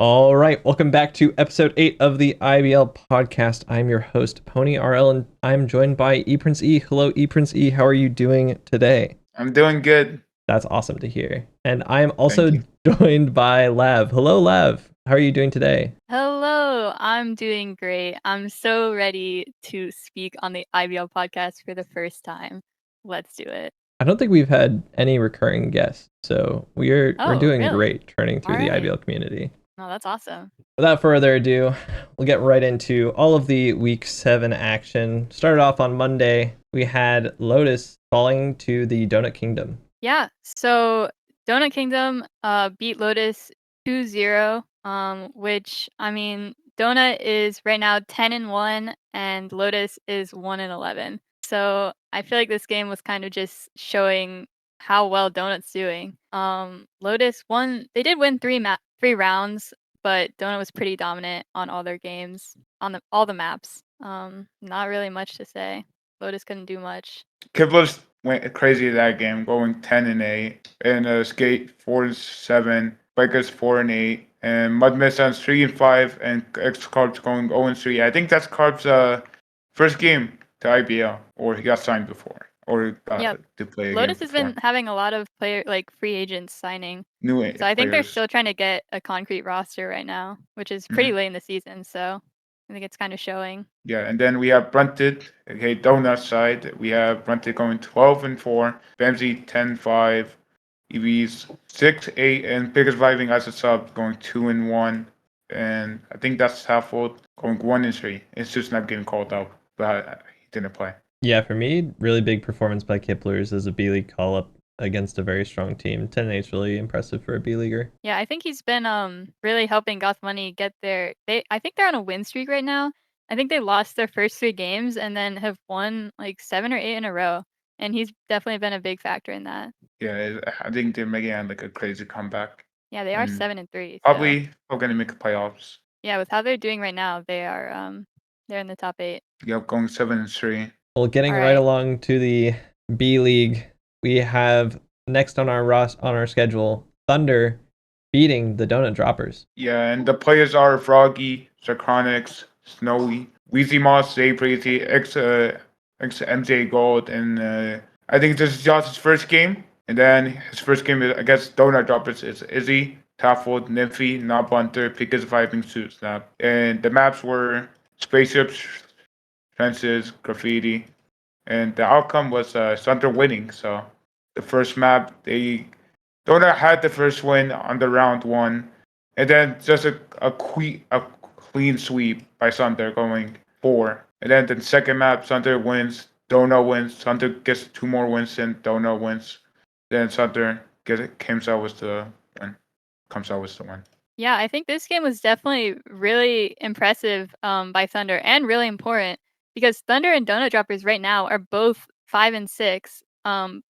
All right, welcome back to episode 8 of the IBL Podcast. I'm your host, Pony RL, and I'm joined by ePrince E. Hello, ePrince E. How are you doing today? I'm doing good. That's awesome to hear. And I am Thank also you. joined by Lav. Hello, Lav. How are you doing today? Hello, I'm doing great. I'm so ready to speak on the IBL podcast for the first time. Let's do it. I don't think we've had any recurring guests, so we're doing really? great turning through the Alright. IBL community. Oh, that's awesome. Without further ado, we'll get right into all of the Week 7 action. Started off on Monday, we had Lotus falling to the Donut Kingdom. Yeah, so Donut Kingdom beat Lotus 2-0, which, I mean, Donut is right now 10-1, and Lotus is 1-11. So I feel like this game was kind of just showing how well Donut's doing. Lotus won. They did win three rounds, but Donut was pretty dominant on all their games, on all the maps. Not really much to say. Lotus couldn't do much. Kibblers went crazy that game, going 10-8, and Skate 4-7, Bikers 4-8, and Mudmist on 3-5, and X Carbs going 0-3. I think that's Carbs' first game to IBL, or he got signed before, or got to play. Lotus has been having a lot of free agents signing. New So I think they're players. still trying to get a concrete roster right now, which is pretty late in the season. So I think it's kind of showing. Yeah, and then we have Brunted. Okay, Donut side. We have Brunted going 12-4, Bamsey 10-5, EVs 6-8, and Biggest Vibing as a sub going 2-1. And I think that's Halfwood going 1-3. It's just not getting called up, but he didn't play. Yeah, for me, really big performance by Kiplers as a B-League call-up against a very strong team. 10-8 is really impressive for a B-Leaguer. Yeah, I think he's been really helping Goth Money get there. I think they're on a win streak right now. I think they lost their first 3 games and then have won like 7 or 8 in a row. And he's definitely been a big factor in that. Yeah, I think they're making like a crazy comeback. Yeah, they are 7-3. Probably going to make the playoffs. Yeah, with how they're doing right now, they are they're in the top 8. Yep, going 7-3. Well, getting right along to the B-League, we have next on our schedule, Thunder beating the Donut Droppers. Yeah, and the players are Froggy, Sarcronix, Snowy, Weezy Moss, Zay Breezy, X MJ Gold, and I think this is Josh's first game. And then his first game against Donut Droppers is Izzy, Taffold, Nymphy, Not Bunter, Pika's Vibing Suit Snap. And the maps were Spaceships, Fences, Graffiti. And the outcome was Thunder winning. So the first map, Donut had the first win on the round 1. And then just a clean sweep by Thunder going 4. And then the second map, Thunder wins, Donut wins, Thunder gets 2 more wins, and Donut wins. Then Thunder comes out with the win. Yeah, I think this game was definitely really impressive by Thunder and really important because Thunder and Donut Droppers right now are both 5-6,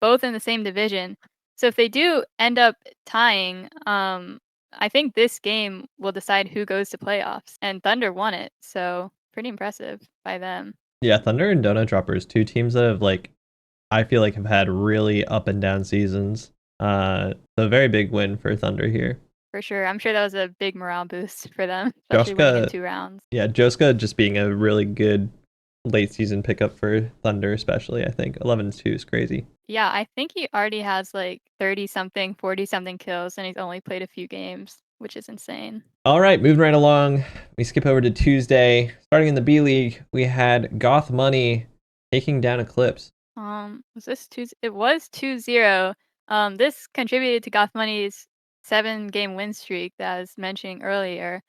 both in the same division. So if they do end up tying, I think this game will decide who goes to playoffs. And Thunder won it, so pretty impressive by them. Yeah, Thunder and Donut Droppers, 2 teams that have I feel like have had really up and down seasons. So a very big win for Thunder here. For sure. I'm sure that was a big morale boost for them, especially winning in 2 rounds. Yeah, Joska just being a really good late season pickup for Thunder, especially, I think. 11-2 is crazy. Yeah, I think he already has 30-something, 40-something kills, and he's only played a few games, which is insane. All right, moving right along. We skip over to Tuesday. Starting in the B-League, we had Goth Money taking down Eclipse. Was this Tuesday? It was 2-0. This contributed to Goth Money's 7-game win streak that I was mentioning earlier.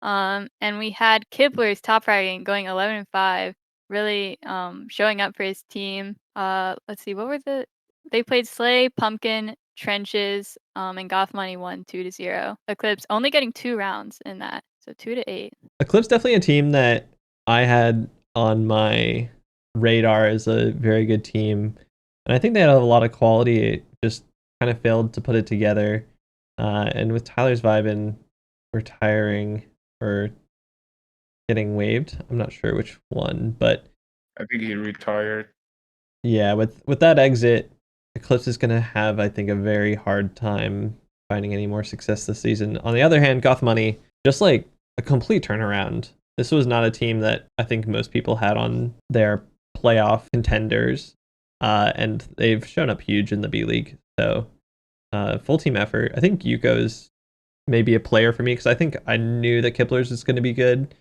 And we had Kibler's top fragging going 11-5, really showing up for his team. Let's see, they played Slay, Pumpkin, Trenches, and Goth Money won 2-0. Eclipse only getting 2 rounds in that, so 2-8. Eclipse definitely a team that I had on my radar as a very good team, and I think they had a lot of quality. It just kind of failed to put it together, and with Tyler's Vibin retiring or getting waived, I'm not sure which one, but I think he retired. Yeah, with that exit, Eclipse is going to have, I think, a very hard time finding any more success this season. On the other hand, Goth Money just like a complete turnaround. This was not a team that I think most people had on their playoff contenders, and they've shown up huge in the B League. So full team effort. I think Yuko's maybe a player for me because I think I knew that Kipler's is going to be good.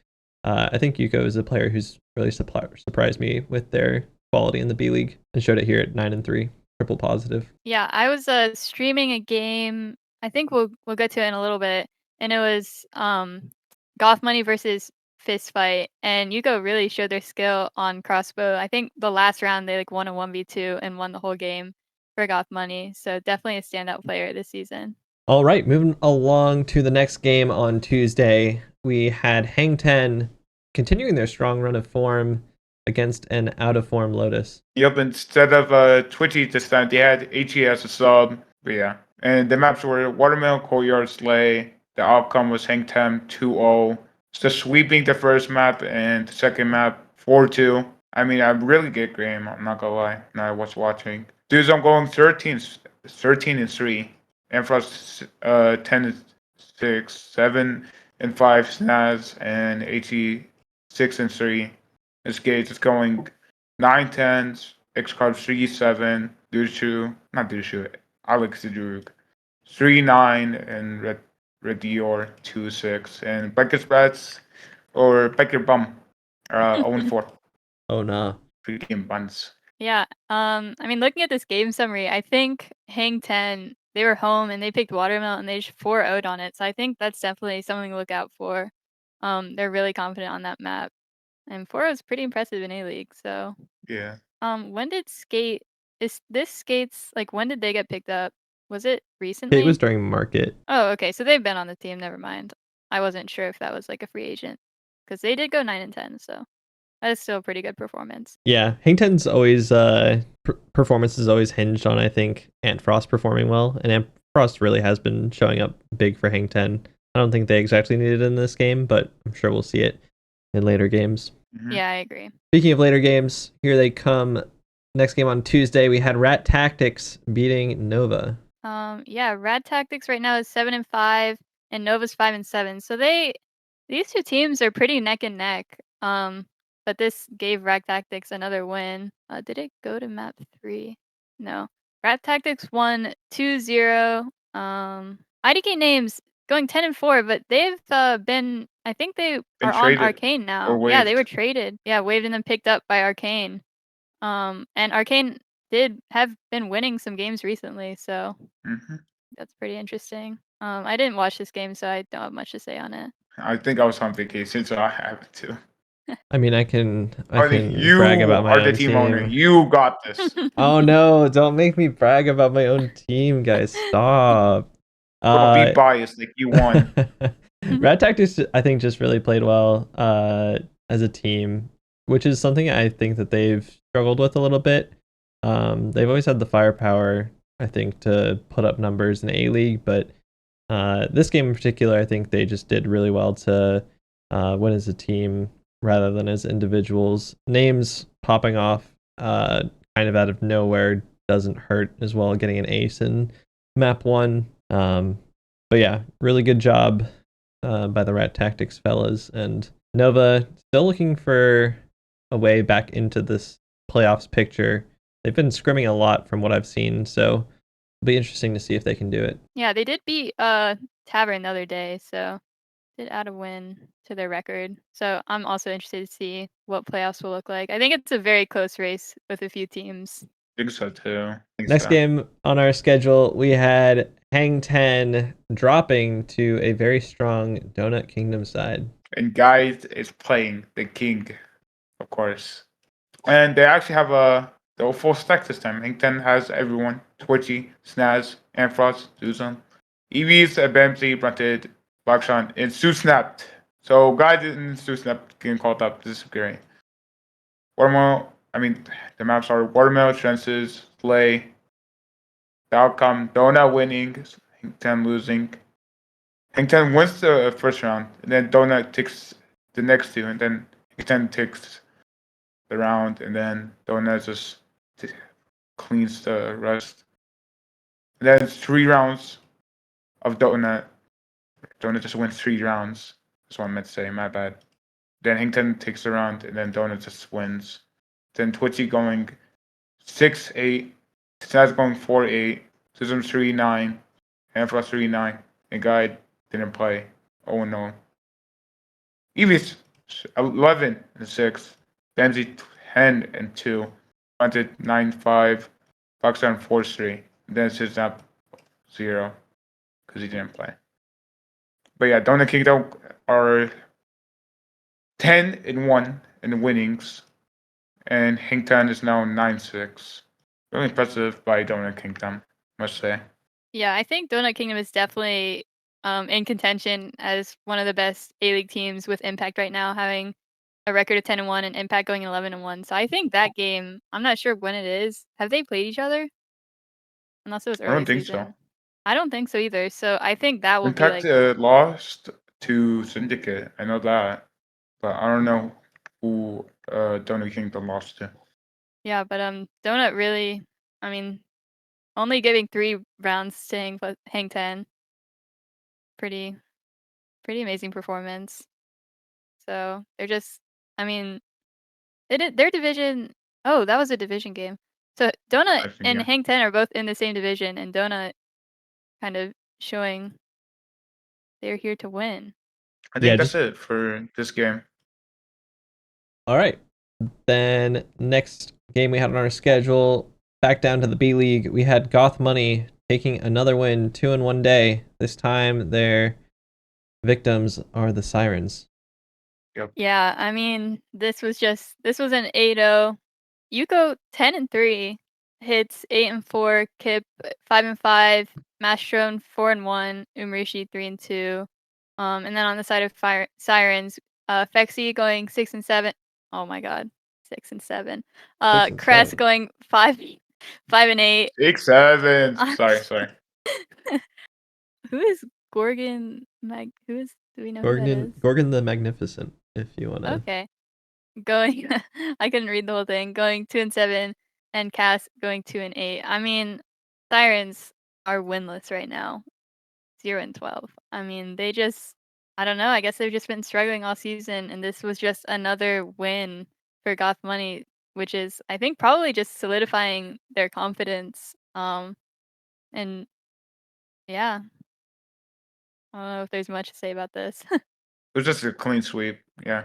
I think Yuko is a player who's really surprised me with their quality in the B League and showed it here at 9-3, triple positive. Yeah, I was streaming a game. I think we'll get to it in a little bit, and it was Goth Money versus Fist Fight, and Yuko really showed their skill on crossbow. I think the last round they like won a 1v2 and won the whole game for Goth Money. So definitely a standout player this season. All right, moving along to the next game on Tuesday, we had Hang Ten continuing their strong run of form against an out-of-form Lotus. Yep, instead of Twitchy this time, they had HE as a sub. But yeah. And the maps were Watermelon, Courtyard, Slay. The outcome was Hang Ten 2-0. Just sweeping the first map and the second map 4-2. I mean, a really good game, I'm not gonna lie. Now I was watching. Dudes, I'm going 13-3. Ampharos 10-6, 7-5 Snaz, and HE 6-3. This gauge is going 9-10s, X-Card 3-7, not Dushu, Alex Zidrug 3-9, and Red Dior 2-6, and Becker's Bats or Becker Bum 0-4. Oh no. Freaking buns. Yeah. I mean, looking at this game summary, I think Hang Ten, they were home and they picked Watermelon and they just 4-0'd on it. So I think that's definitely something to look out for. They're really confident on that map. And 4-0 is pretty impressive in A-League. So Yeah. when did Skate like when did they get picked up? Was it recently? It was during market. Oh, okay. So they've been on the team. Never mind. I wasn't sure if that was like a free agent because they did go 9-10. So that is still a pretty good performance. Yeah, Hang Ten's always performance is always hinged on, I think, Ant Frost performing well, and Ant Frost really has been showing up big for Hang Ten. I don't think they exactly need it in this game, but I'm sure we'll see it in later games. Mhm. Yeah, I agree. Speaking of later games, here they come. Next game on Tuesday, we had Rat Tactics beating Nova. Yeah, Rad Tactics right now is 7-5, and Nova's 5-7. So these two teams are pretty neck and neck. But this gave Rad Tactics another win. Did it go to map 3? No. Rad Tactics won 2-0. IDK names going 10-4, but they've been. I think they are on traded Arcane now. or Yeah, they were waived. traded. Yeah, waived and then picked up by Arcane. And Arcane have been winning some games recently, so Mhm. that's pretty interesting. I didn't watch this game, so I don't have much to say on it. I think I was on vacation, so I have to. I mean, I can You brag about my are own the team owner. team. You got this. Oh no, don't make me brag about my own team, guys. Stop. Bro, be biased, like you won. Rat Tactics, I think, just really played well as a team, which is something I think that they've struggled with a little bit. They've always had the firepower, I think, to put up numbers in A-League, but this game in particular, I think they just did really well to win as a team rather than as individuals. Names popping off kind of out of nowhere doesn't hurt as well, getting an ace in map 1. But yeah, really good job by the Rat Tactics fellas. And Nova still looking for a way back into this playoffs picture. They've been scrimming a lot from what I've seen, so it'll be interesting to see if they can do it. Yeah, they did beat Tavern the other day, so did add a win to their record. So I'm also interested to see what playoffs will look like. I think it's a very close race with a few teams. I think so too. Next game on our schedule, we had Hang Ten dropping to a very strong Donut Kingdom side. And Guys is playing the king, of course. And they actually have the full stack this time. Hang Ten has everyone. Twitchy, Snaz, Ampharos, Zuzan. EVs, Bamsey, Brunted, Blackshot, and Sue Snapped. So Guys and Sue Snapped getting called up. This is great. The maps are Watermelon, Trenches, Slay. The outcome, Donut winning, Hang Ten losing. Hang Ten wins the first round, and then Donut takes the next two, and then Hang Ten takes the round, and then Donut just cleans the rest. And then it's 3 rounds of Donut. Donut just wins 3 rounds. That's what I meant to say. My bad. Then Hangten takes the round, and then Donut just wins. Then Twitchy going 6-8. Snaz going 4-8. Sism 3-9. Ampharos 3-9. And Guide didn't play. 0-0. Eevee's 11-6. Benzie 10-2. Wanted 9-5. Foxdown 4-3. Then it's up 0 because he didn't play. But yeah, Donut Kingdom are 10-1 in the winnings, and Hangtan is now 9-6. Really impressive by Donut Kingdom, must say. Yeah, I think Donut Kingdom is definitely in contention as one of the best A-League teams with Impact right now, having a record of 10-1 and Impact going 11-1. So I think that game, I'm not sure when it is. Have they played each other? Unless it was I early don't think season. so. I don't think so either. So I think that will be Impact like lost to Syndicate. I know that, but I don't know who Donut Kingdom lost to. yeah, but Donut really, I mean, only giving 3 rounds to Hang 10. Pretty amazing performance. So they're just, I mean, their division. Oh, that was a division game. So Donut I think, and yeah. Hang 10 are both in the same division, and Donut kind of showing they're here to win. I Yeah, think that's it for this game. All right. Then next game we had on our schedule, back down to the B League, we had Goth Money taking another win, 2 in one day. This time their victims are the Sirens. Yeah, I mean, this was an 8-0. Yuko 10-3, hits 8-4, Kip 5-5, Mastrone 4-1, Umrishi 3-2. And then on the side of Sirens, Fexi going 6-7. Oh my god, 6-7. 6 and Crest 7. going 5-8. 6-7. Sorry. Who is Gorgon do we know who that is? Gorgon the Magnificent, if you want to. Okay. Going I couldn't read the whole thing. Going 2-7 and Cass going 2-8. I mean, Sirens are winless right now. 0-12. I mean, I don't know, I guess they've just been struggling all season, and this was just another win for Goth Money, which is I think probably just solidifying their confidence. And yeah. I don't know if there's much to say about this. It was just a clean sweep. Yeah.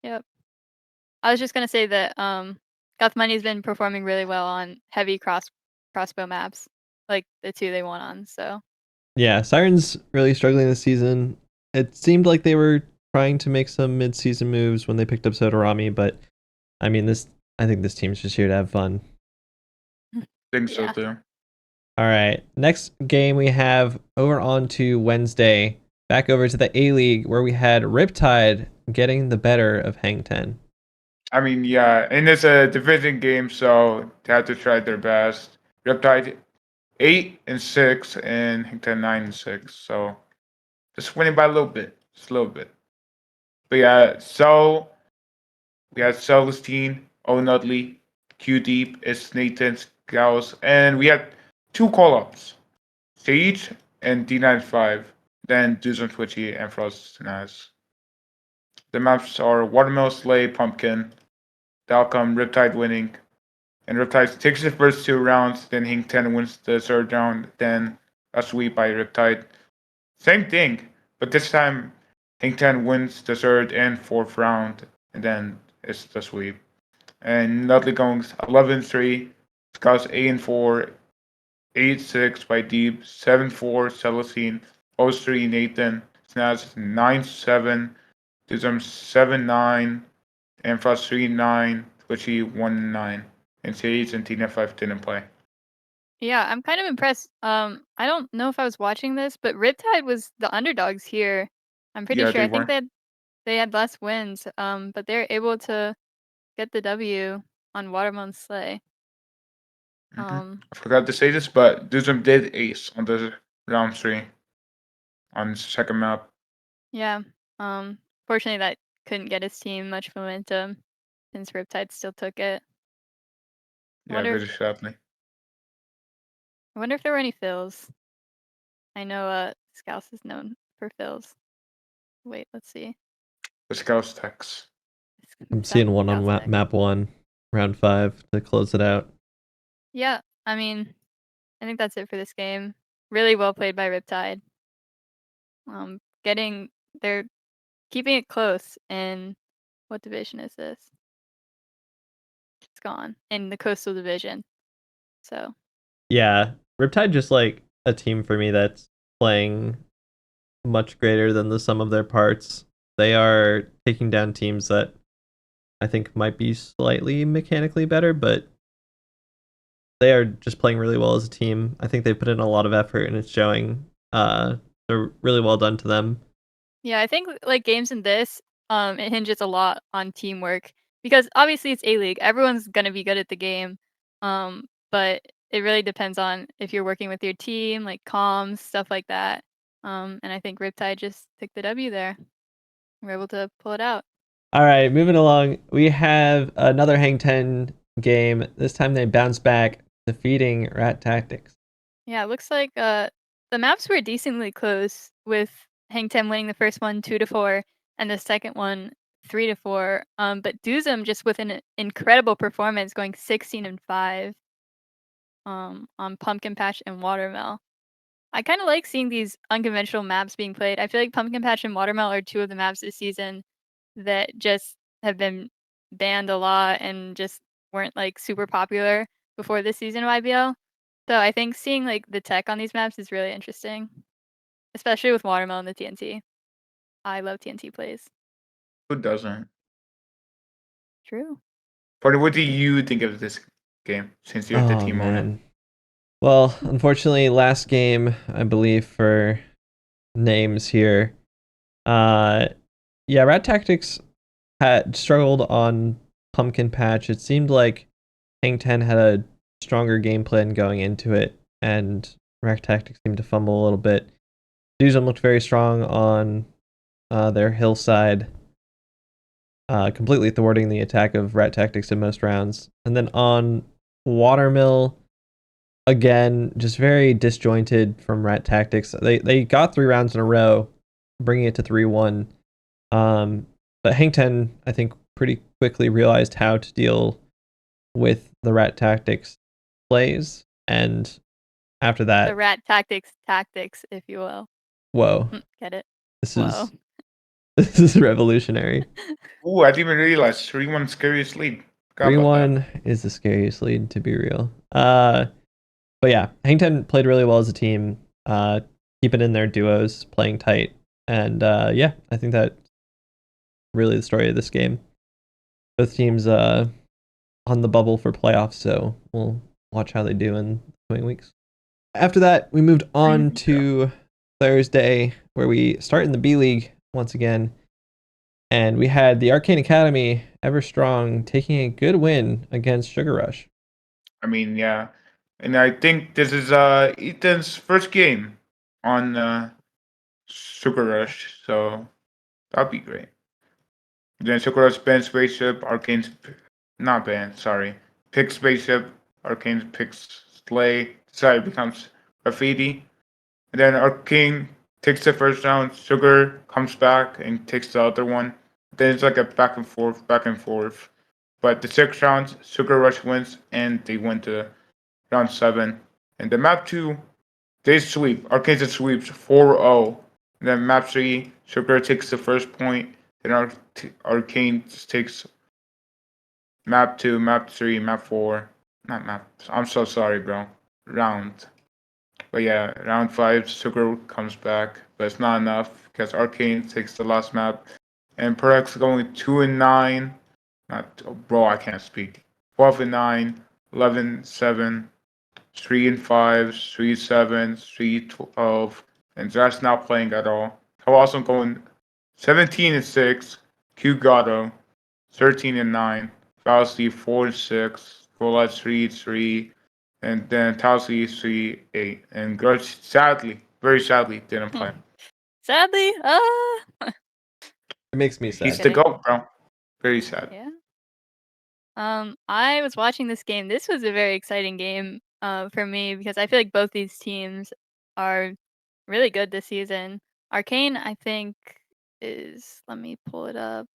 Yep. I was just gonna say that Goth Money's been performing really well on heavy crossbow maps, like the 2 they won on. So Yeah, Sirens really struggling this season. It seemed like they were trying to make some mid-season moves when they picked up Sotorami, but I mean, I think this team's just here to have fun. Think so yeah. too. All right, next game we have over on to Wednesday. Back over to the A League where we had Riptide getting the better of Hang 10. I mean, yeah, and it's a division game, so they have to try their best. Riptide 8-6 and Hangtan 9-6, so just winning by a little bit, just a little bit. But yeah, so we had Celestine, O'Nudley, Q Deep, it's Nathan, Gauss, and we had 2 call-ups, Sage and D95, then Duzon Twitchy and Frost Nas. The maps are Watermelon Slay, Pumpkin, the outcome Riptide winning, and Riptide takes the first 2 rounds, then Hing 10 wins the third round, then a sweep by Riptide. Same thing, but this time Hing 10 wins the third and fourth round, and then it's the sweep. And Nutley going 11-3, Scouts 8-4, 8-6 by Deep, 7-4 Celestine, 0-3 Nathan, Snaz 9-7, Dizum 7-9, and Frost 3-9, Twitchy 1-9. And Sage and TNF5 didn't play. Yeah, I'm kind of impressed. I don't know if I was watching this, but Riptide was the underdogs here. I'm pretty Yeah, sure. they I think were. they had less wins. But they're able to get the W on Watermelon Slay. I forgot to say this, but Duzum did ace on the round 3 on the second map. Yeah. Fortunately, that couldn't get his team much momentum since Riptide still took it. Yeah, very sadly. I wonder if there were any fills. I know Scouse is known for Phils. Wait, let's see. The Scouts Tex. I'm seeing one on Scouts Tech. map 1, round 5 to close it out. Yeah, I mean, I think that's it for this game. Really well played by Riptide. They're keeping it close. In what division is this? It's gone in the Coastal Division. So Yeah, Riptide just like a team for me that's playing much greater than the sum of their parts. They are taking down teams that I think might be slightly mechanically better, but they are just playing really well as a team. I think they put in a lot of effort and it's showing. They're really well done to them. yeah, I think like games in this, it hinges a lot on teamwork because obviously it's A-League. Everyone's gonna be good at the game, but it really depends on if you're working with your team, like comms, stuff like that. And I think Riptide just took the W there. We're able to pull it out. All right, moving along. We have another Hang 10 game. This time they bounce back, defeating Rat Tactics. Yeah, it looks like the maps were decently close, with Hang 10 winning the first one 2-4 and the second one 3-4. But Duzum just with an incredible performance, going 16-5 on Pumpkin Patch and Watermill. I kind of like seeing these unconventional maps being played. I feel like Pumpkin Patch and Watermill are two of the maps this season that just have been banned a lot and just weren't like super popular before this season of IBL. So I think seeing like the tech on these maps is really interesting, especially with Watermill and the TNT. I love TNT plays. Who doesn't? True. But what do you think of this game since you're the team owner? Well, unfortunately, last game, I believe, for names here. Yeah, Rat Tactics had struggled on Pumpkin Patch. It seemed like Hang 10 had a stronger game plan going into it, and Rat Tactics seemed to fumble a little bit. Duzum looked very strong on their hillside, completely thwarting the attack of Rat Tactics in most rounds. And then on Watermill, again, just very disjointed from Rat Tactics. They got 3 rounds in a row, bringing it to 3-1. But Hang 10, I think, pretty quickly realized how to deal with the Rat Tactics plays, and after that, The Rat Tactics, if you will. whoa, Get it? this Whoa. is revolutionary. Ooh, I didn't even realize 3-1 scariest lead. Forgot about that. 3-1 is the scariest lead, to be real. But yeah, Hang 10 played really well as a team, keeping in their duos, playing tight, and yeah, I think that's really the story of this game. Both teams on the bubble for playoffs, so we'll watch how they do in the coming weeks. After that, we moved on to Thursday, where we start in the B League once again, and we had the Arcane Academy, ever strong, taking a good win against Sugar Rush. I mean, yeah. And I think this is Ethan's first game on Sugar Rush, so that'd be great. Then Sugar Rush banned Spaceship, Arcane's not banned, sorry. Picks Spaceship, Arcane's picks Slay, sorry, becomes Graffiti. And then Arcane takes the first round, Sugar comes back and takes the other one. Then it's like a back and forth, back and forth. But the 6 rounds, Sugar Rush wins, and they went to round 7. And the map 2, they sweep. Arcane sweeps 4-0. And then map 3, Sugar takes the first point. Then Arcane just takes map 2, map 3, map 4. Not map. I'm so sorry, bro. Round. But yeah, round 5, Sugar comes back. But it's not enough because Arcane takes the last map. And Perk's going 2-9. Bro, I can't speak. 12-9, 11-7, 3-5, 3-7, 3-12, and Zach's not playing at all. Kawasum going 17-6, Q Gato 13-9, Falsey 4-6, Gola 3-3, and then Tausi 3-8, and Grudge sadly, very sadly, didn't play. Sadly, It makes me sad. He's the GOAT, bro. Very sad. Yeah. I was watching this game. This was a very exciting game for me because I feel like both these teams are really good this season. Arcane, I think, is, let me pull it up.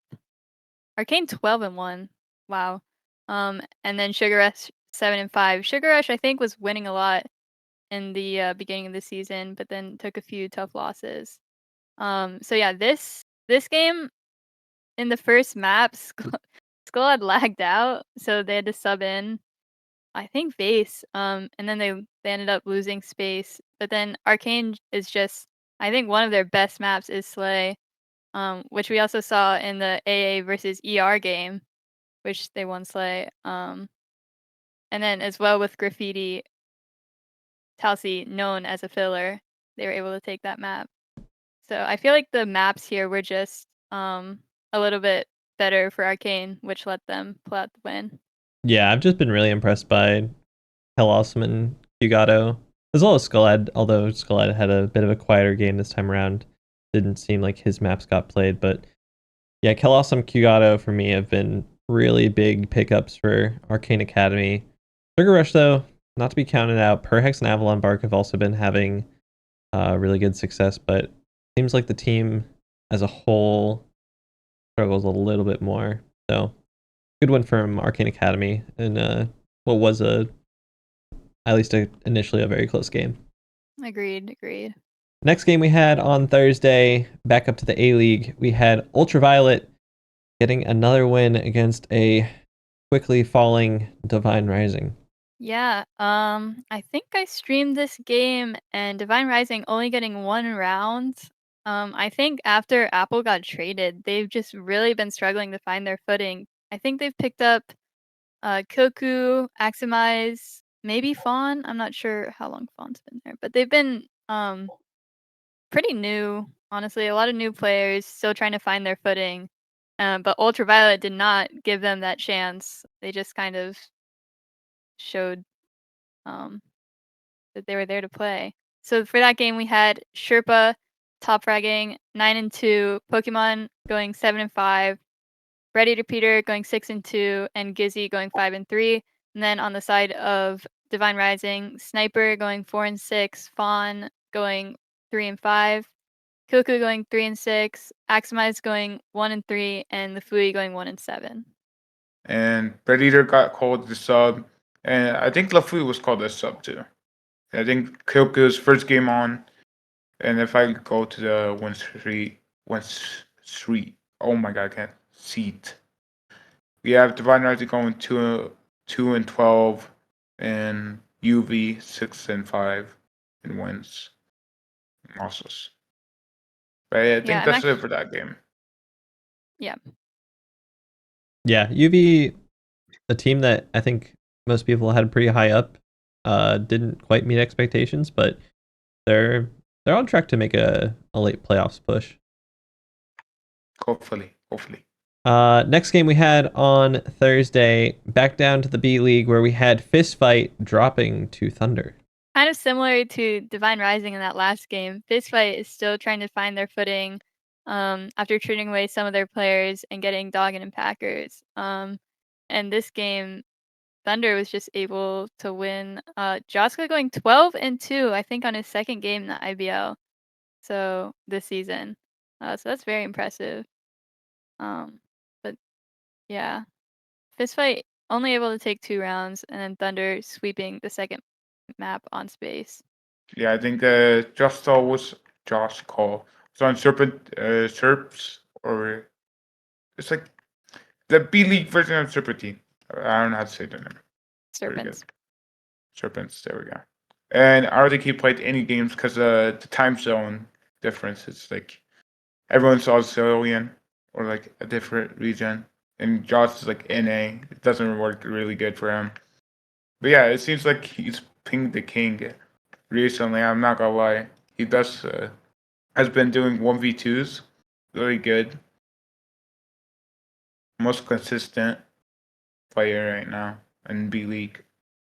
Arcane 12-1. Wow. And then Sugar Rush 7-5. Sugar Rush, I think, was winning a lot in the beginning of the season, but then took a few tough losses. So yeah, this game in the first map, Skull had lagged out, so they had to sub in, I think, Vase. And then they ended up losing space. But then Arcane is just, I think, one of their best maps is Slay, which we also saw in the AA versus ER game, which they won Slay. And then as well with Graffiti, Talsi, known as a filler, they were able to take that map. So I feel like the maps here were just a little bit better for Arcane, which let them pull out the win. Yeah, I've just been really impressed by Hellawesome and Hugato, as well as Skullhead, although Skullhead had a bit of a quieter game this time around. Didn't seem like his maps got played, but yeah, Hellawesome, Hugato for me have been really big pickups for Arcane Academy. Sugar Rush, though, not to be counted out. Perhex and Avalon Bark have also been having really good success, but it seems like the team as a whole struggles a little bit more. So, good win from Arcane Academy in what was at least initially a very close game. Agreed. Next game we had on Thursday, back up to the A-League, we had Ultraviolet getting another win against a quickly falling Divine Rising. Yeah, I think I streamed this game and Divine Rising only getting 1 round. I think after Apple got traded, they've just really been struggling to find their footing. I think they've picked up Koku, Aximize, maybe Fawn. I'm not sure how long Fawn's been there, but they've been pretty new, honestly. A lot of new players still trying to find their footing. But Ultraviolet did not give them that chance. They just kind of showed that they were there to play. So for that game, we had Sherpa top fragging 9-2, Pokemon going 7-5, Ready Repeater going 6-2, and Gizzy going 5-3. And then on the side of Divine Rising, Sniper going 4-6, Fawn going 3-5, Kuku going 3-6, Aximize going 1-3, and the Fui going 1-7. And Predator got called the sub, and I think Lafui was called a sub too. I think Kyoku's first game on, and if I go to the win street, oh my god, I can't see it. We have Divine Rising going 2-12, and UV 6-5 in wins and losses. But I think that's it for that game. Yeah. Yeah, UV, a team that I think most people had pretty high up, didn't quite meet expectations, but they're on track to make a late playoffs push. Hopefully. Next game we had on Thursday, back down to the B League where we had Fist Fight dropping to Thunder. Kind of similar to Divine Rising in that last game, Fist Fight is still trying to find their footing after trading away some of their players and getting Doggin and Packers. And this game, Thunder was just able to win. Joska going 12-2, I think, on his second game in the IBL. So this season. So that's very impressive. But yeah, Fist Fight only able to take 2 rounds, and then Thunder sweeping the second map on space. Yeah, I think Justo was Josh Call. It's on Serps, or it's like the B League version of Serpentine. I don't know how to say the name. Serpens. Serpens, there we go. And I don't think he played any games because the time zone difference. It's like everyone's Australian or like a different region. And Josh is like NA. It doesn't work really good for him. But yeah, it seems like he's pinged the king recently. I'm not gonna lie. He has been doing 1v2s really good. Most consistent player right now in B League,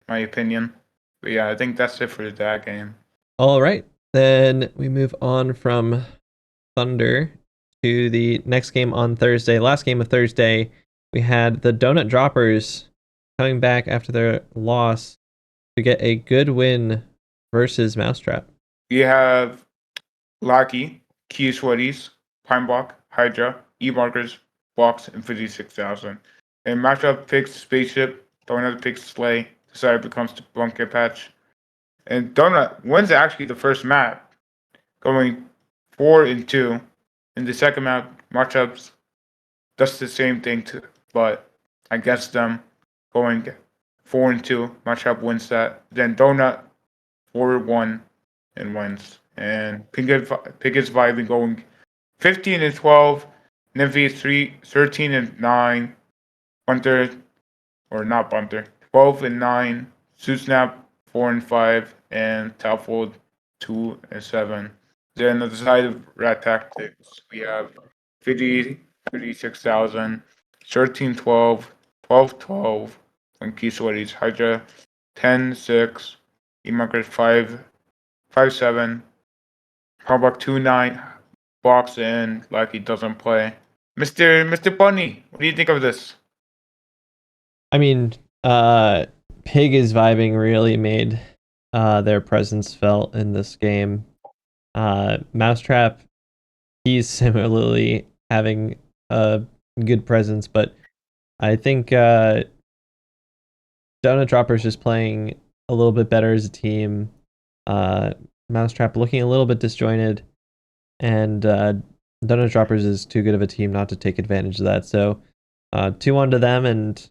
my opinion. But yeah, I think that's it for that game. All right, then we move on from Thunder to the next game on Thursday. Last game of Thursday, we had the Donut Droppers coming back after their loss to get a good win versus Mousetrap. We have Lucky Key Sweaties, Pine Block, Hydra, E-Markers, Blocks, and 56,000. And matchup picks Spaceship, Donut picks Slay, Decider becomes the Bunker Patch. And Donut wins actually the first map, going 4-2. In the second map, matchups does the same thing but against them, going 4-2. Matchup wins that. Then Donut 4-1 and wins. And Pig is vibing, going 15-12. Nymphy 13-9. Bunter, or not Bunter, 12-9. Suitsnap 4-5, and Taufold 2-7. Then on the side of Rat Tactics, we have 56,000, 13-12, 12-12, and Key Sweaties, Hydra 10-6, E-Markers 5-7, Hardbuck 2-9, Box in like he doesn't play. Mr. Bunny, what do you think of this? I mean, Pig is vibing really made their presence felt in this game. Mousetrap, he's similarly having a good presence, but I think Donut Dropper's just playing a little bit better as a team. Mousetrap looking a little bit disjointed, and Donut Droppers is too good of a team not to take advantage of that. So 2-1 to them, and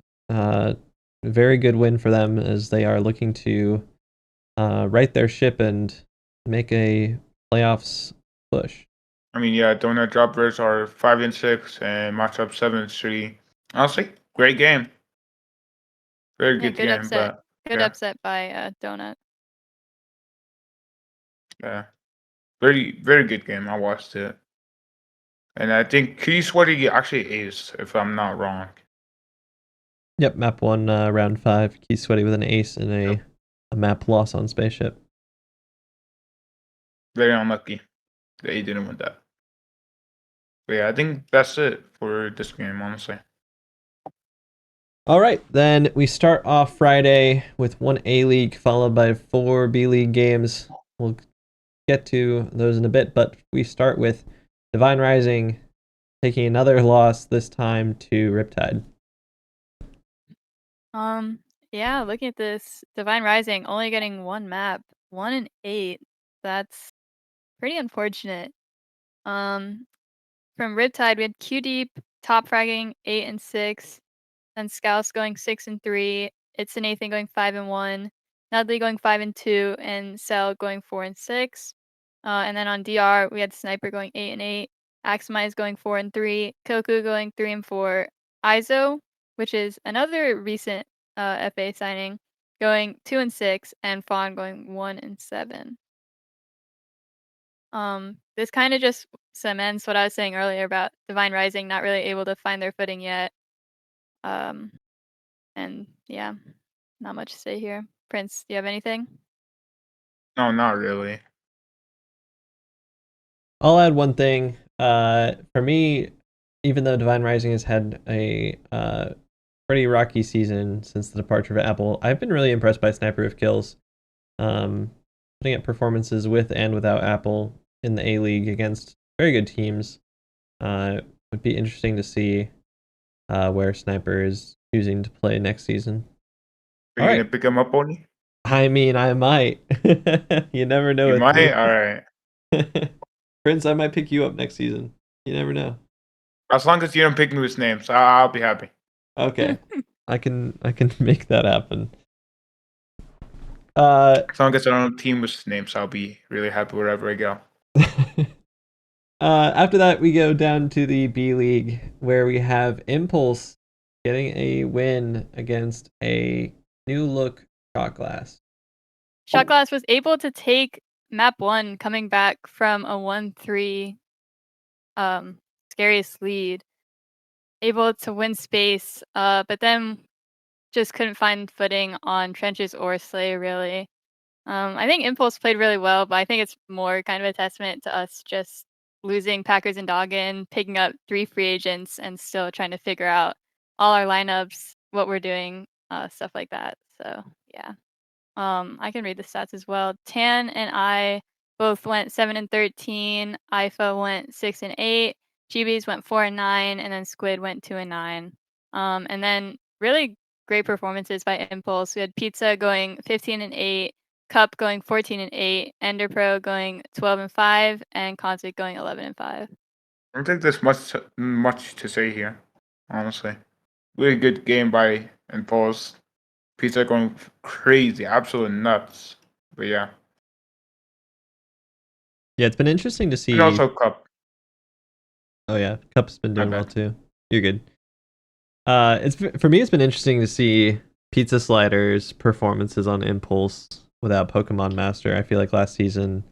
very good win for them as they are looking to right their ship and make a playoffs push. I mean, yeah, Donut Droppers are 5-6 and matchup 7-3. Honestly, great game. Very Yeah, good good game, upset. but Good yeah. upset by Donut. yeah, very very good game. I watched it, and I think Key Sweaty actually aced, if I'm not wrong. Yep, map 1, round 5. Key Sweaty with an ace and a map loss on Spaceship. Very unlucky that he didn't win that. But yeah, I think that's it for this game, honestly. All right, then we start off Friday with 1 A-League followed by 4 B-League games. We'll get to those in a bit, but we start with Divine Rising taking another loss, this time to Riptide. Yeah, looking at this, Divine Rising only getting one map, 1-8. That's pretty unfortunate. From Riptide, we had Q Deep top fragging 8-6, then Scouse going 6-3, It's an Nathan going 5-1, Nudley going 5-2, and Cell going 4-6. And then on DR, we had Sniper going 8-8, Aximize going 4-3, Koku going 3-4, Izo, which is another recent FA signing, going 2-6, and Fawn going 1-7. This kind of just cements what I was saying earlier about Divine Rising not really able to find their footing yet. And yeah, not much to say here. Prince, do you have anything? No, not really. I'll add one thing. For me, even though Divine Rising has had a pretty rocky season since the departure of Apple, I've been really impressed by Sniper of Kills. Putting up performances with and without Apple in the A-League against very good teams. Would be interesting to see where Sniper is choosing to play next season. Are you gonna pick him up, Oni? I mean, I might. You never know. You with might? me. Alright. Prince, I might pick you up next season. You never know. As long as you don't pick me with names, I'll be happy. Okay. I can make that happen. As long as I don't team with names, I'll be really happy wherever I go. After that, we go down to the B League, where we have Impulse getting a win against a new look Shot Glass. Shot Glass was able to take map 1 coming back from a 1-3 scariest lead, able to win space, but then just couldn't find footing on trenches or Slay, really. I think Impulse played really well, but I think it's more kind of a testament to us just losing Packers and Doggin, picking up 3 free agents, and still trying to figure out all our lineups, what we're doing, stuff like that. So yeah. I can read the stats as well. Tan and I both went 7-13. IFA went 6-8. GBs went 4-9, and then Squid went 2-9. And then really great performances by Impulse. We had Pizza going 15-8, Cup going 14-8, Enderpro going 12-5, and Concert going 11-5. I don't think there's much to say here, honestly. Really good game by Impulse. Pizza going crazy, absolute nuts. But yeah. Yeah, it's been interesting to see. And also Cup. Oh yeah, Cup's been My doing well bad. too. You're good. It's for me. It's been interesting to see Pizza Slider's performances on Impulse without Pokemon Master. I feel like last season,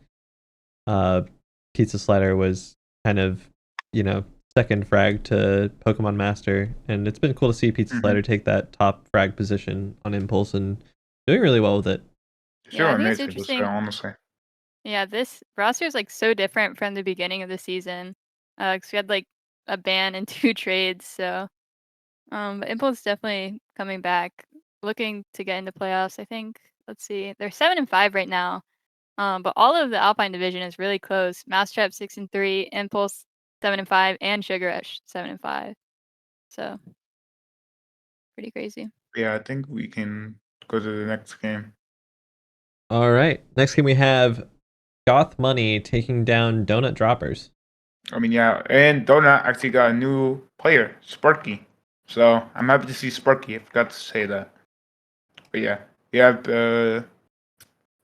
Pizza Slider was kind of, second frag to Pokemon Master, and it's been cool to see Pizza Slider take that top frag position on Impulse and doing really well with it. Sure, I think it's amazing, interesting. honestly. Yeah, this roster is like so different from the beginning of the season. 'Cause we had like a ban and 2 trades, so but Impulse definitely coming back, looking to get into playoffs. I think. Let's see, they're 7-5 right now. But all of the Alpine division is really close. Mousetrap 6-3, Impulse 7-5, and Sugar Rush 7-5. So pretty crazy. Yeah, I think we can go to the next game. All right, next game we have Goth Money taking down Donut Droppers. I mean, yeah, and Donut actually got a new player, Sparky. So I'm happy to see Sparky. I forgot to say that. But yeah, we have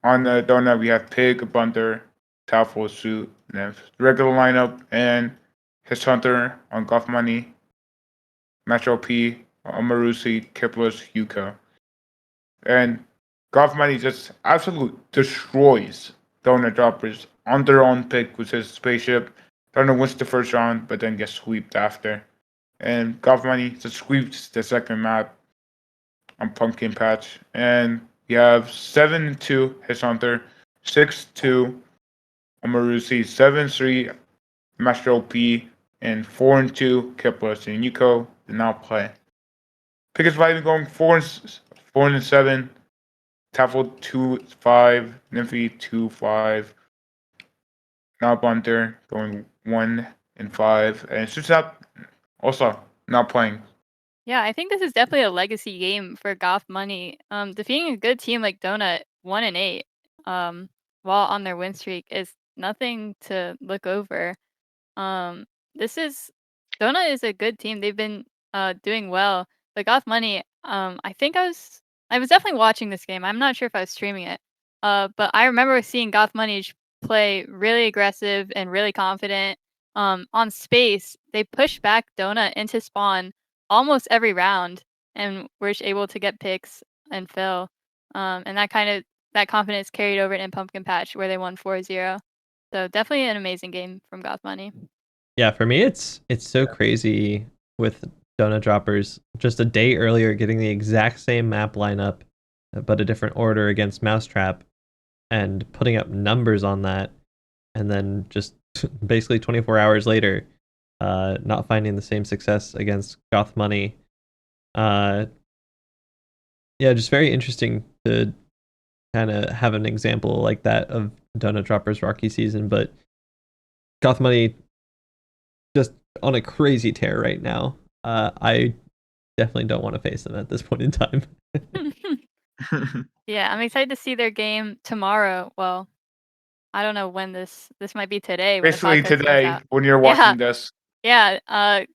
on the Donut we have Pig, Bunter, Towel Suit, and then regular lineup, and his Hunter on Golf Money, Metro P, Amarusi, Kiplis, Yuka. And Golf Money just absolutely destroys Donut Droppers on their own pick with his spaceship. Donut wins the first round, but then gets swept after. And Golf Money just sweeps the second map on Pumpkin Patch. And we have 7-2 His Hunter, 6-2 Amarusi, 7-3 Master P, and 4-2 Kiplis. And Yuko did not play. Pick is vibing going 4-7. Tafel 2-5, Nymphy 2-5. Now Bunter going 1-5, and it's just not also not playing. Yeah, I think this is definitely a legacy game for Goth Money. Defeating a good team like Donut 1-8, while on their win streak is nothing to look over. This is Donut is a good team. They've been doing well. But Goth Money, I think I was definitely watching this game. I'm not sure if I was streaming it. But I remember seeing Goth Money play really aggressive and really confident. On space, they pushed back Donut into spawn almost every round and were able to get picks and fill. And that confidence carried over in Pumpkin Patch where they won 4-0. So definitely an amazing game from Goth Money. Yeah, for me it's so crazy with Donut Droppers just a day earlier getting the exact same map lineup but a different order against Mousetrap and putting up numbers on that, and then just basically 24 hours later not finding the same success against Goth Money. Yeah, just very interesting to kind of have an example like that of Donut Droppers Rocky season, but Goth Money just on a crazy tear right now. I definitely don't want to face them at this point in time. Yeah, I'm excited to see their game tomorrow. Well, I don't know when this might be today when the Basically podcast comes today out. when you're watching this. Yeah,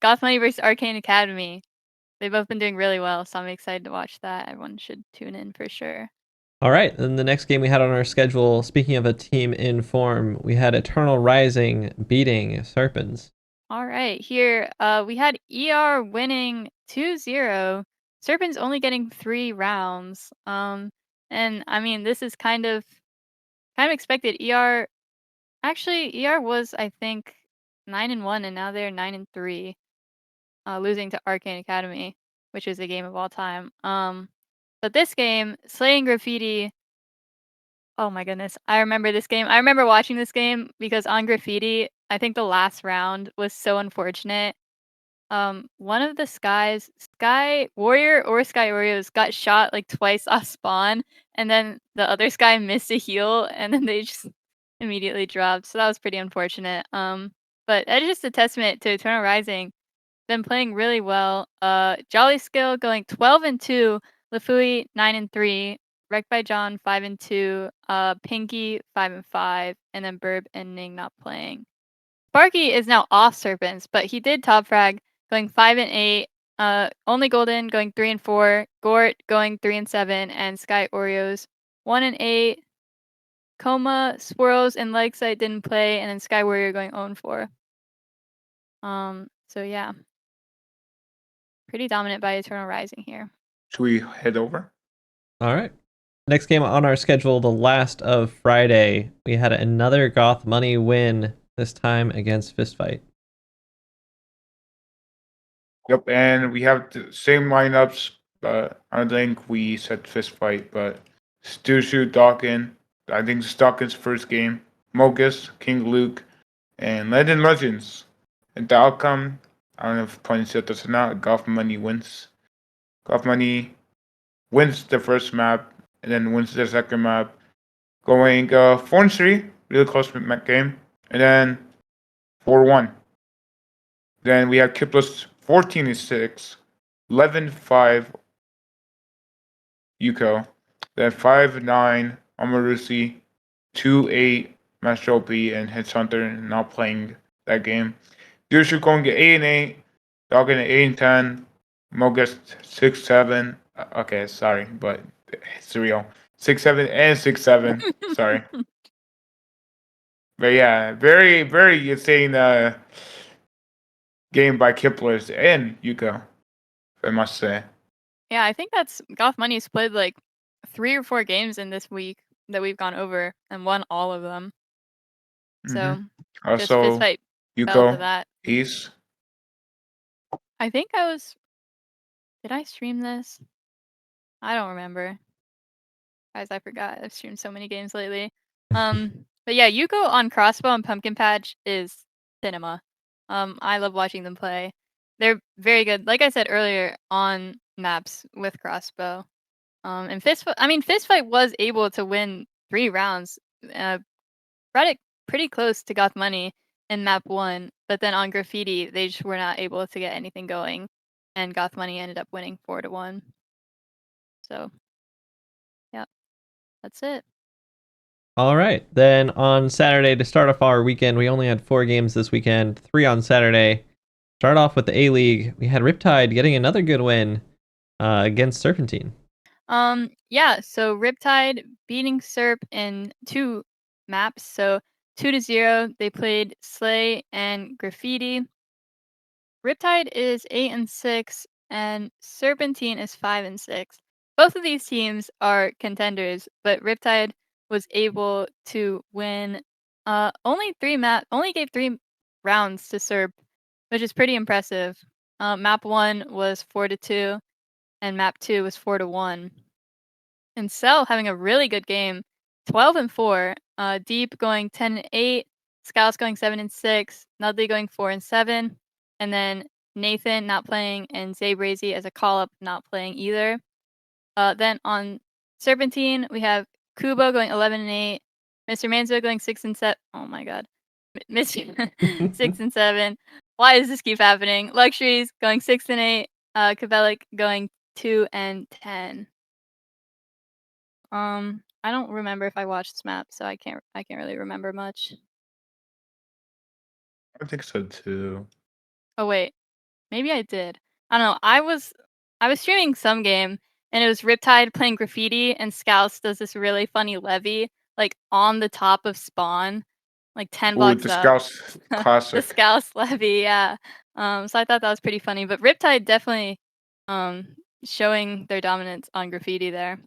Goth Money versus Arcane Academy. They've both been doing really well, so I'm excited to watch that. Everyone should tune in for sure. All right, then the next game we had on our schedule, speaking of a team in form, we had Eternal Rising beating Serpens. All right, here we had ER winning 2-0. Serpens only getting 3 rounds. And I mean this is kind of expected. ER was I think 9-1 and now they're 9-3, losing to Arcane Academy, which is a game of all time. But this game, Slaying Graffiti. Oh my goodness, I remember this game. I remember watching this game because on Graffiti, I think the last round was so unfortunate. One of the Sky Warrior or Sky Oreos got shot like twice off spawn, and then the other Sky missed a heal, and then they just immediately dropped, so that was pretty unfortunate. But that is just a testament to Eternal Rising. Been playing really well. Jolly Skill going 12-2, Lafui 9-3, Wrecked by John 5-2, Pinky 5-5, and then Burb and Ning not playing. Sparky is now off Serpens, but he did top frag going 5-8. Only Golden going 3-4, Gort going 3-7, and Sky Oreos 1-8. Coma, Swirls, and Legsight didn't play, and then Sky Warrior going 0-4. So yeah. Pretty dominant by Eternal Rising here. Should we head over? All right. Next game on our schedule, the last of Friday. We had another Goth money win, this time against Fistfight. Yep, and we have the same lineups, but I don't think we said Fistfight, but Stushu, Dawkin. I think it's Dawkin's first game. Mogus, King Luke, and Legends. And the outcome, I don't know if points out this or not, Goth Money wins. Goth Money wins the first map, and then wins the second map. Going 4-3, really close game. And then 4-1. Then we have Kiplis 14-6, 11-5 Yuko, then 5-9 Amarusi, 2-8 Mastropi, and Hitchhunter not playing that game. Dushu going to 8-8, Doggin at 8-10, Mogus 6-7. Okay, sorry, but it's real. 6-7 and 6-7. Sorry. But yeah, very, very insane game by Kiplers and Yuko, I must say. Yeah, I think that's Goth Money's played like 3 or 4 games in this week that we've gone over and won all of them. So just Also, Fistfight fell to Yuko, that. East. I think did I stream this? I don't remember. Guys, I forgot. I've streamed so many games lately. But yeah, Yuko on Crossbow and Pumpkin Patch is cinema. I love watching them play. They're very good. Like I said earlier, on maps with Crossbow. And Fistfight was able to win 3 rounds. Brought it pretty close to Goth Money in map 1, but then on Graffiti, they just were not able to get anything going, and Goth Money ended up winning 4-1. So, yeah, that's it. All right. Then on Saturday, to start off our weekend, we only had 4 games this weekend, 3 on Saturday. Start off with the A-League. We had Riptide getting another good win against Serpentine. Yeah, so Riptide beating Serp in 2 maps. So 2-0, they played Slay and Graffiti. Riptide is 8-6, and Serpentine is 5-6. Both of these teams are contenders, but Riptide was able to win. Only gave 3 rounds to Serp, which is pretty impressive. Map 1 was 4-2, and map 2 was 4-1. And Cell having a really good game, 12-4. Deep going 10-8, Scouse going 7-6, Nudley going 4-7, and then Nathan not playing and Zabrazy as a call-up not playing either. Then on Serpentine, we have Kubo going 11-8, Mr. Manzo going 6-7. Oh my god. Mr. 6-7. Why does this keep happening? Luxuries going 6-8, Kavelik going 2-10. I don't remember if I watched this map, so I can't really remember much. I think so too. Oh wait, maybe I did. I don't know. I was streaming some game, and it was Riptide playing Graffiti, and Scouse does this really funny levy like on the top of spawn, like 10 blocks the up. Scouse The classic. Scouse levy, yeah. So I thought that was pretty funny, but Riptide definitely showing their dominance on Graffiti there.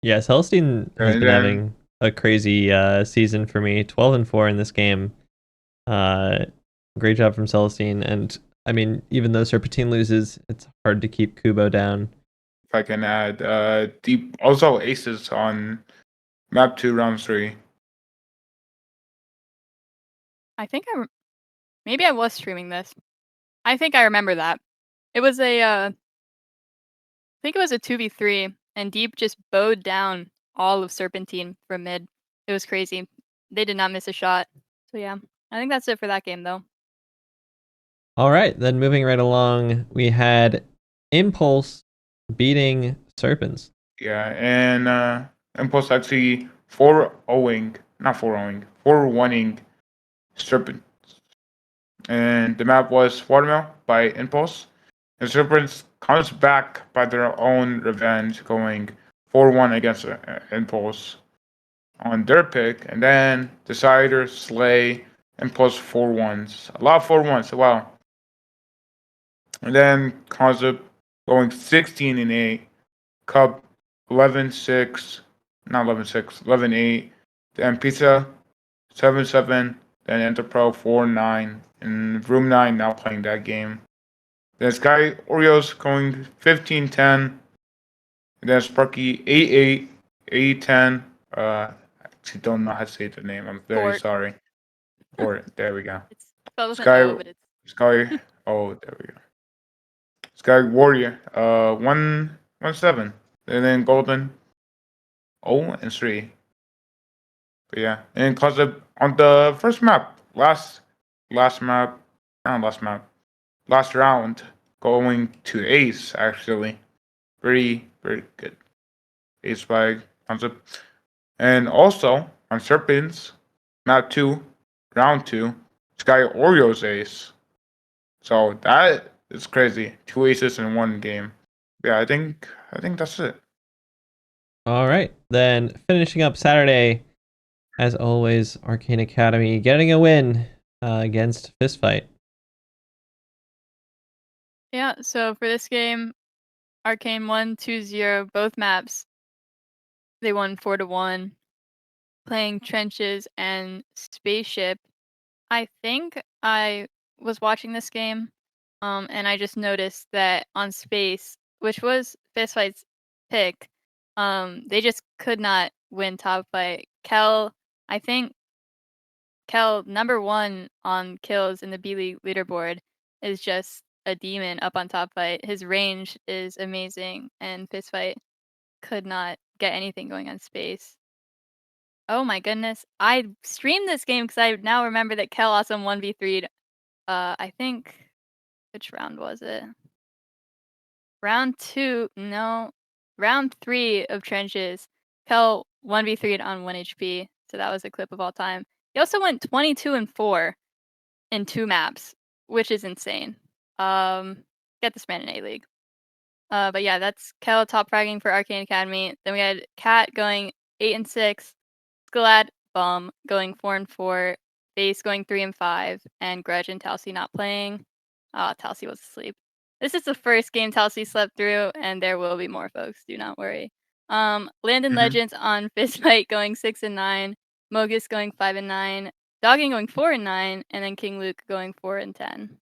Yeah, Celestine has been having a crazy season for me. 12-4 in this game. Great job from Celestine. And I mean, even though Serpentine loses, it's hard to keep Kubo down. If I can add, Deep also aces on map 2, round 3. I think maybe I was streaming this. I think I remember that. It was I think it was a 2v3, and Deep just bowed down all of Serpentine from mid. it was crazy. They did not miss a shot. So yeah, I think that's it for that game though. All right, then moving right along, we had Impulse beating Serpens. Yeah, and Impulse actually 4-0ing, not 4-0ing, 4-1ing Serpent. And the map was Watermill by Impulse. And Serpents comes back by their own revenge, going 4-1 against Impulse on their pick. And then Decider, Slay, Impulse 4-1s. A lot of 4-1s, wow. And then Concept going 16-8. Cup 11-6, not 11-6, 11-8. Then Pizza 7-7. Then Enterpro 4-9. And Room 9 now playing that game. Then Sky Oreos going 15-10. And then Sparky 8-8, 8-10. I actually don't know how to say the name. I'm very sorry. There we go. It's spelled with Sky, an O, but it's Sky, oh, there we go. Sky Warrior, 1-7. And then Golden, 0-3. But yeah, and cause on the first map, last round, going to Ace actually, very good. Ace by Concept, and also on Serpents, map 2, round 2, Sky Oreos Ace. So that is crazy. 2 aces in one game. Yeah, I think that's it. All right, then finishing up Saturday, as always, Arcane Academy getting a win against Fistfight. yeah. So for this game, Arcane won 2-0 both maps. They won 4-1. Playing Trenches and Spaceship. I think I was watching this game, and I just noticed that on Space, which was Fistfight's pick, they just could not win top fight. I think Kel number 1 on kills in the B League leaderboard is just a demon up on top fight. His range is amazing, and Fistfight could not get anything going on Space. Oh my goodness. I streamed this game because I now remember that Kel Awesome 1v3'd, I think, which round was it? Round 2, no, round 3 of Trenches. Kel 1v3'd on 1 HP, so that was a clip of all time. He also went 22-4 in 2 maps, which is insane. Get this man in A-League. But yeah, that's Kel top fragging for Arcane Academy. Then we had Cat going 8-6. Skalad Bum going 4-4, Base going 3-5, and Grudge and Talsi not playing. Talsi was asleep. This is the first game Talsi slept through, and there will be more, folks. Do not worry. Landon Legends on Fistfight going 6-9, Mogus going 5-9, Dogging going 4-9, and then King Luke going 4-10.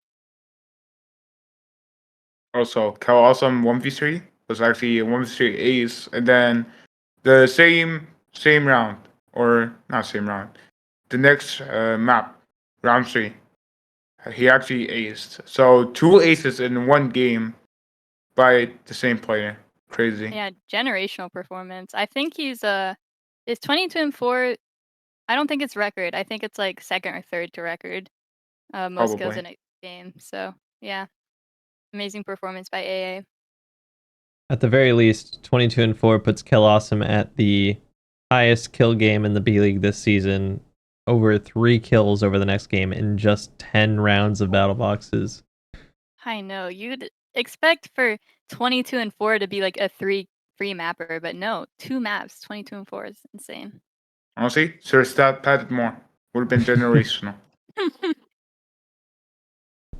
Also, Cal Awesome 1v3 was actually a 1v3 ace, and then the same round, or not same round, the next map, round 3, he actually aced. So 2 aces in one game by the same player. Crazy. Yeah, generational performance. I think he's is 22-4. I don't think it's record. I think it's like second or third to record. Most kills Probably. in a game. So yeah, amazing performance by AA. At the very least, 22-4 puts Kill Awesome at the highest kill game in the B League this season. Over 3 kills over the next game in just 10 rounds of battle boxes. I know. You'd expect for 22-4 to be like a 3 free mapper, but no, 2 maps, 22-4 is insane. Honestly, Sir Stat padded more. Would have been generational.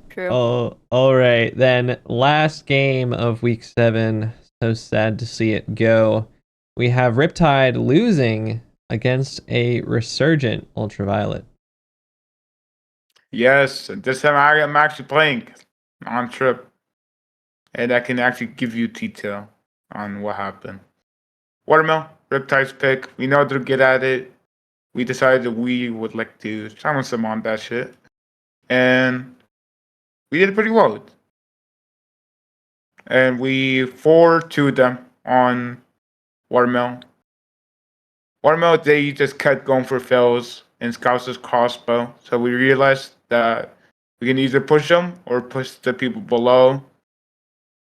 True. Oh, all right. Then last game of week 7. So sad to see it go. We have Riptide losing against a resurgent Ultraviolet. Yes, this time I'm actually playing on trip, and I can actually give you detail on what happened. Watermill, Riptide's pick. We know they're good at it. We decided that we would like to challenge them on that shit, and we did pretty well. And we 4-2 them on Watermill. Watermelon, they just kept going for fills and Scouts' crossbow. So we realized that we can either push them or push the people below.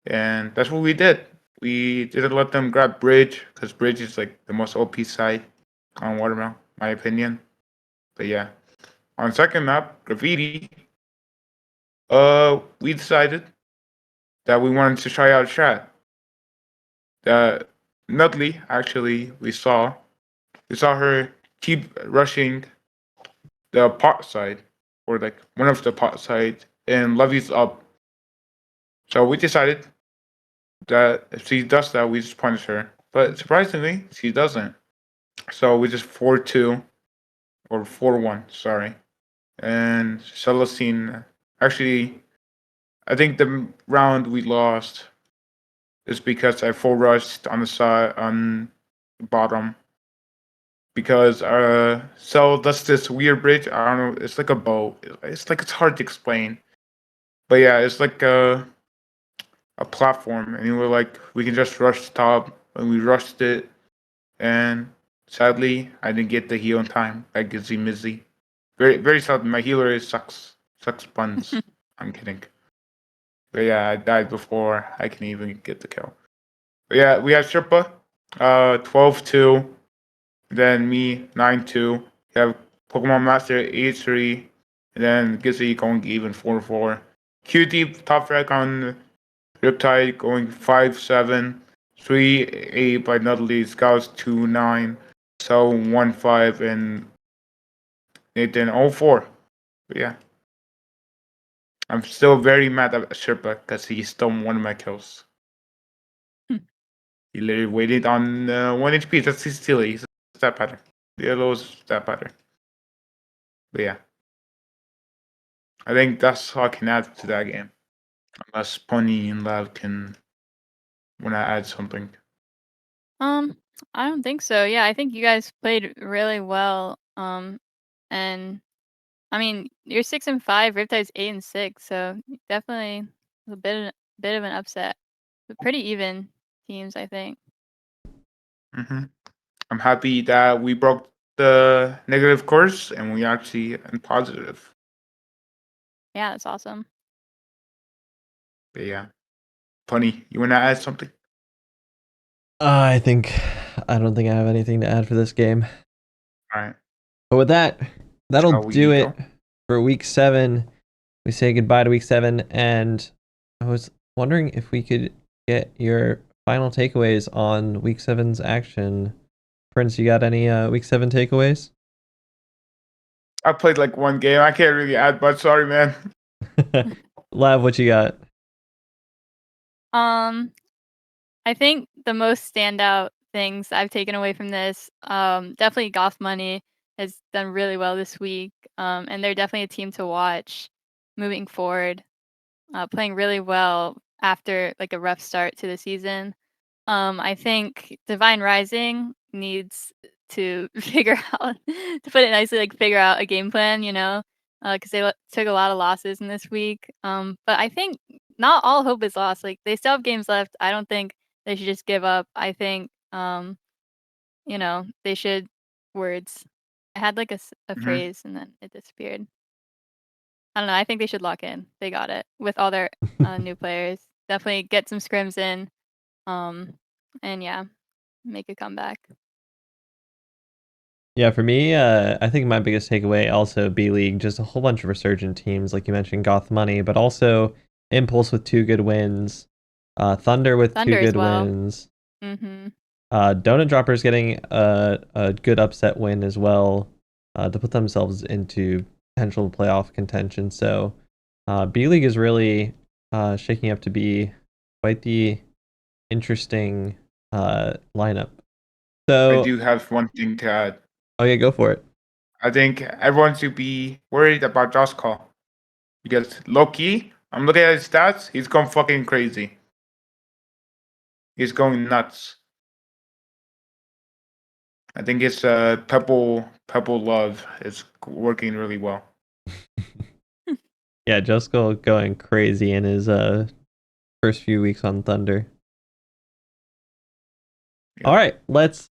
And that's what we did. We didn't let them grab Bridge, because Bridge is like the most OP side on Watermelon, my opinion. But yeah. On second map, Graffiti, we decided that we wanted to try out Strat. That Nutley, actually, we saw her keep rushing the pot side, or like one of the pot sides, and Levy's up. So we decided that if she does that, we just punish her. But surprisingly, she doesn't. So we just 4-2, or 4-1, sorry. And Celestine, actually, I think the round we lost is because I full rushed on the side, on the bottom. Because Cell does this weird bridge. I don't know. It's like a bow. It's hard to explain. But yeah, it's like a platform, and we were like, we can just rush the top, and we rushed it, and sadly, I didn't get the heal in time. Like Gizzy Mizzy. Very very sad. My healer sucks buns. I'm kidding. But yeah, I died before I can even get the kill. But yeah, we have Sherpa, 12-2. Then me, 9-2. You have Pokemon Master 8-3. And then Gizzy going even 4-4. QT top frag on Riptide going 5-7. 3-8 by Nutley. Scouts 2-9. So 1-5 and Nathan 0-4. But yeah. I'm still very mad at Sherpa because he stole one of my kills. He literally waited on 1 HP. That's his silly. He's a stat pattern. The other stat pattern. But yeah. I think that's all I can add to that game. Unless Pony and Lav can want to add something. I don't think so. Yeah, I think you guys played really well. And I mean, you're 6-5, Riptide's 8-6, so definitely a bit of an upset. But pretty even teams, I think. Mm-hmm. I'm happy that we broke the negative course and we actually in positive. Yeah, that's awesome. But yeah. Pony, you want to add something? I don't think I have anything to add for this game. All right. But with that, that'll Shall we do it go? for week 7. We say goodbye to week 7, and I was wondering if we could get your final takeaways on week 7's action. Prince, you got any week 7 takeaways? I played like one game. I can't really add much. Sorry, man. Lav, what you got? I think the most standout things I've taken away from this, definitely Goth Money has done really well this week. And they're definitely a team to watch moving forward. Playing really well after like a rough start to the season. I think Divine Rising needs to figure out, to put it nicely, like figure out a game plan, because they took a lot of losses in this week. But I think not all hope is lost. Like they still have games left. I don't think they should just give up. I think, they should words. I had like a Mhm. phrase and then it disappeared. I don't know. I think they should lock in. They got it with all their new players. Definitely get some scrims in. And yeah, make a comeback. Yeah, for me, I think my biggest takeaway also B League, just a whole bunch of resurgent teams, like you mentioned, Goth Money, but also Impulse with 2 good wins, Thunder with 2 Thunder as good well. wins, Mm-hmm. Donut Droppers getting a good upset win as well, to put themselves into potential playoff contention. So B League is really shaking up to be quite the interesting lineup. I So, do have one thing to add. okay, go for it. I think everyone should be worried about Josh Call. Because low-key, I'm looking at his stats, he's going fucking crazy. He's going nuts. I think it's Pebble Love is working really well. Yeah, Jusko going crazy in his first few weeks on Thunder. Yep. All right, let's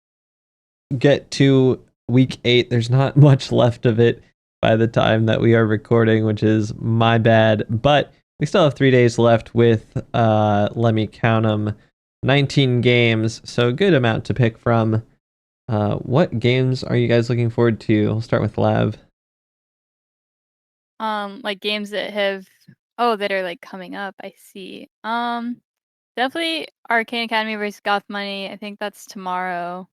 get to week 8. There's not much left of it by the time that we are recording, which is my bad. But we still have 3 days left with, let me count them, 19 games. So a good amount to pick from. What games are you guys looking forward to? I'll start with Lav. Like games that that are like coming up. I see. Definitely Arcane Academy versus Goth Money. I think that's tomorrow.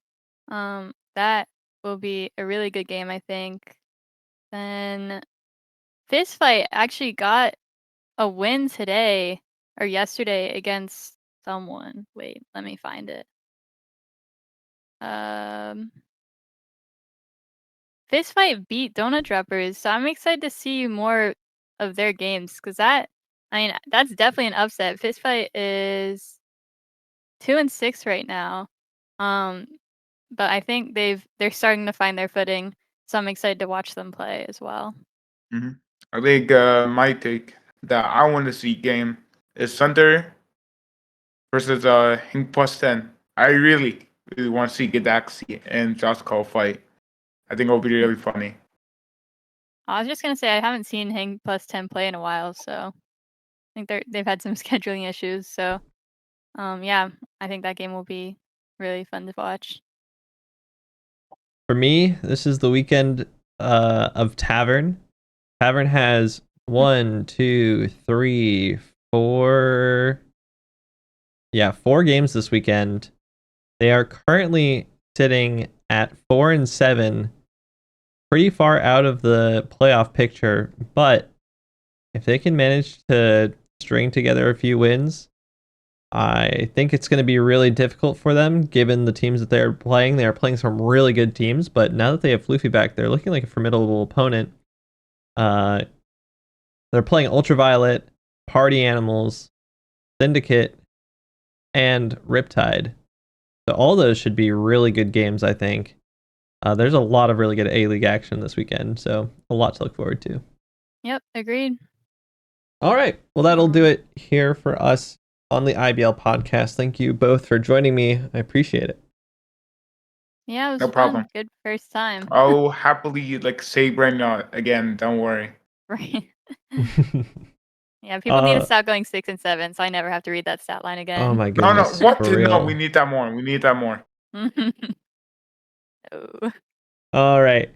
That will be a really good game, I think. Then Fist Fight actually got a win today or yesterday against someone. Wait, let me find it. Fist Fight beat Donut Droppers, so I'm excited to see more of their games because that's definitely an upset. Fist Fight is 2-6 right now, but I think they're starting to find their footing, so I'm excited to watch them play as well. Mm-hmm. I think my take that I want to see game is Thunder versus Hink plus 10. I really, really want to see Gadaxi and Josh Cole fight. I think it'll be really funny. I was just gonna say I haven't seen Hang plus 10 play in a while, so I think they've had some scheduling issues. So, yeah, I think that game will be really fun to watch. For me, this is the weekend of Tavern. Tavern has 1, 2, 3, 4. Yeah, 4 games this weekend. They are currently sitting at 4-7, pretty far out of the playoff picture. But if they can manage to string together a few wins, I think it's going to be really difficult for them given the teams that they're playing. They are playing some really good teams, but now that they have Floofy back, they're looking like a formidable opponent. They're playing Ultraviolet, Party Animals, Syndicate, and Riptide. So all those should be really good games, I think. There's a lot of really good A-League action this weekend, so a lot to look forward to. Yep, agreed. All right. Well, that'll do it here for us on the IBL podcast. Thank you both for joining me. I appreciate it. Yeah, it was No fun. problem. Good first time. I'll happily say Brandon again. Don't worry. Right. Yeah, people need to stop going 6 and 7, so I never have to read that stat line again. Oh my No, goodness. what? For real. No, we need that more. We need that more. Oh. All right.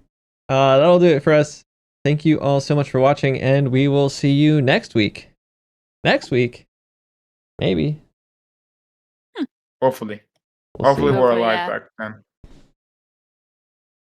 That'll do it for us. Thank you all so much for watching, and we will see you next week. Next week? Maybe. Hopefully. We'll Hopefully see. we're Hopefully, alive yeah. back then.